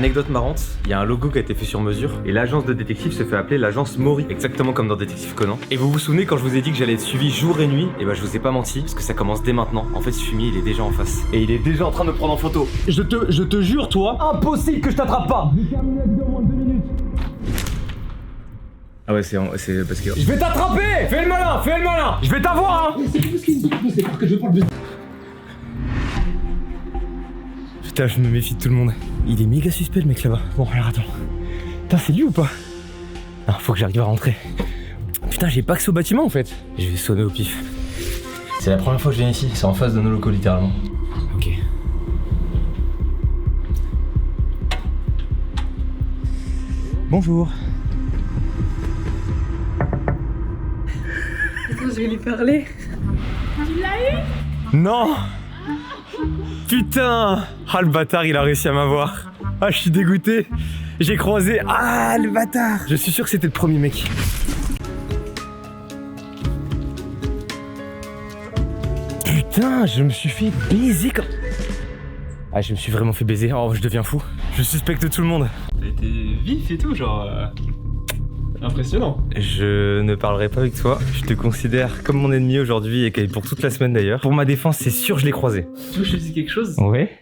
Anecdote marrante, il y a un logo qui a été fait sur mesure et l'agence de détective se fait appeler l'agence Maury, exactement comme dans Détective Conan. Et vous vous souvenez quand je vous ai dit que j'allais être suivi jour et nuit? Et bah je vous ai pas menti, parce que ça commence dès maintenant. En fait ce fumier il est déjà en face. Et il est déjà en train de me prendre en photo. Je te jure toi, impossible que je t'attrape pas. Je vais terminer la vidéo en moins de 2 minutes. Ah ouais c'est parce que... Je vais t'attraper. Fais le malin. Je vais t'avoir hein. C'est parce que je parle de... Putain, je me méfie de tout le monde. Il est méga suspect le mec là-bas. Bon, alors attends. Putain, c'est lui ou pas? Non, faut que j'arrive à rentrer. Putain, j'ai pas accès au bâtiment en fait. Je vais sonner au pif. C'est la première fois que je viens ici. C'est en face de nos locaux littéralement. Ok. Bonjour. Attends, je vais lui parler. Tu l'as eu? Non. Putain! Ah le bâtard il a réussi à m'avoir. Ah je suis dégoûté. J'ai croisé. Ah le bâtard! Je suis sûr que c'était le premier mec. Putain, je me suis fait baiser comme... Ah je me suis vraiment fait baiser. Oh je deviens fou. Je suspecte tout le monde. T'as été vif et tout, genre... impressionnant. Je ne parlerai pas avec toi. Je te considère comme mon ennemi aujourd'hui et pour toute la semaine d'ailleurs. Pour ma défense, c'est sûr je l'ai croisé. Tu veux que je te dise quelque chose? Ouais.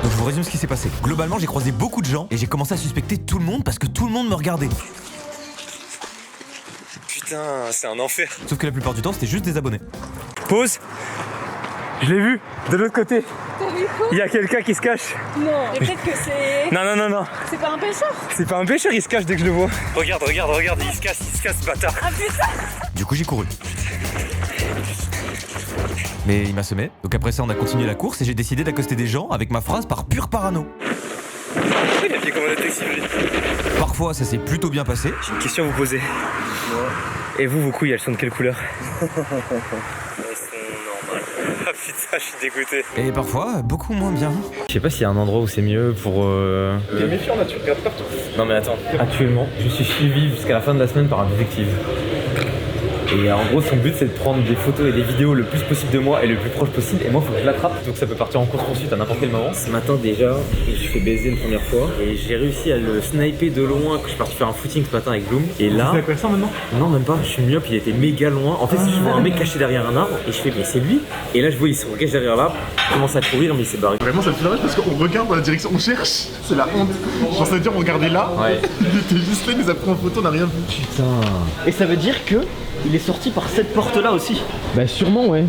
Donc je vous résume ce qui s'est passé. Globalement, j'ai croisé beaucoup de gens et j'ai commencé à suspecter tout le monde parce que tout le monde me regardait. Putain, c'est un enfer. Sauf que la plupart du temps, c'était juste des abonnés. Pause. Je l'ai vu, de l'autre côté. T'as vu quoi? Il y a quelqu'un qui se cache. Non, mais peut-être que c'est... Non. C'est pas un pêcheur? C'est pas un pêcheur, il se cache dès que je le vois. Regarde, il se casse, ce bâtard. Ah putain! Du coup, j'ai couru. Mais il m'a semé. Donc après ça, on a continué la course et j'ai décidé d'accoster des gens avec ma phrase par pur parano. Il a fait comme un détective, lui. Parfois, ça s'est plutôt bien passé. J'ai une question à vous poser. Et vous, vos couilles, elles sont de quelle couleur? Ah putain, je suis dégoûté. Et parfois, beaucoup moins bien. Je sais pas s'il y a un endroit où c'est mieux pour... T'es méfiant là, tu regardes partout. Non mais attends, actuellement, je suis suivi jusqu'à la fin de la semaine par un détective. Et en gros, son but c'est de prendre des photos et des vidéos le plus possible de moi et le plus proche possible. Et moi, faut que je l'attrape. Donc ça peut partir en course-poursuite à n'importe quel moment. Ce matin déjà, je me suis fait baiser une première fois. Et j'ai réussi à le sniper de loin. Que je suis parti faire un footing ce matin avec Bloom. Et là... C'est à quoi ça maintenant? Non, même pas. Je suis myope, il était méga loin. En fait, je vois un mec caché derrière un arbre. Et je fais, mais c'est lui. Et là, je vois, il se cache derrière l'arbre. Je commence à courir, mais il s'est barré. Vraiment ça me fait rage parce qu'on regarde dans la direction, on cherche, c'est la honte. Genre ça veut dire on regardait là, Ouais. il était juste là, il nous a pris en photo, on n'a rien vu. Putain. Et ça veut dire que il est sorti par cette porte là aussi. Bah sûrement ouais.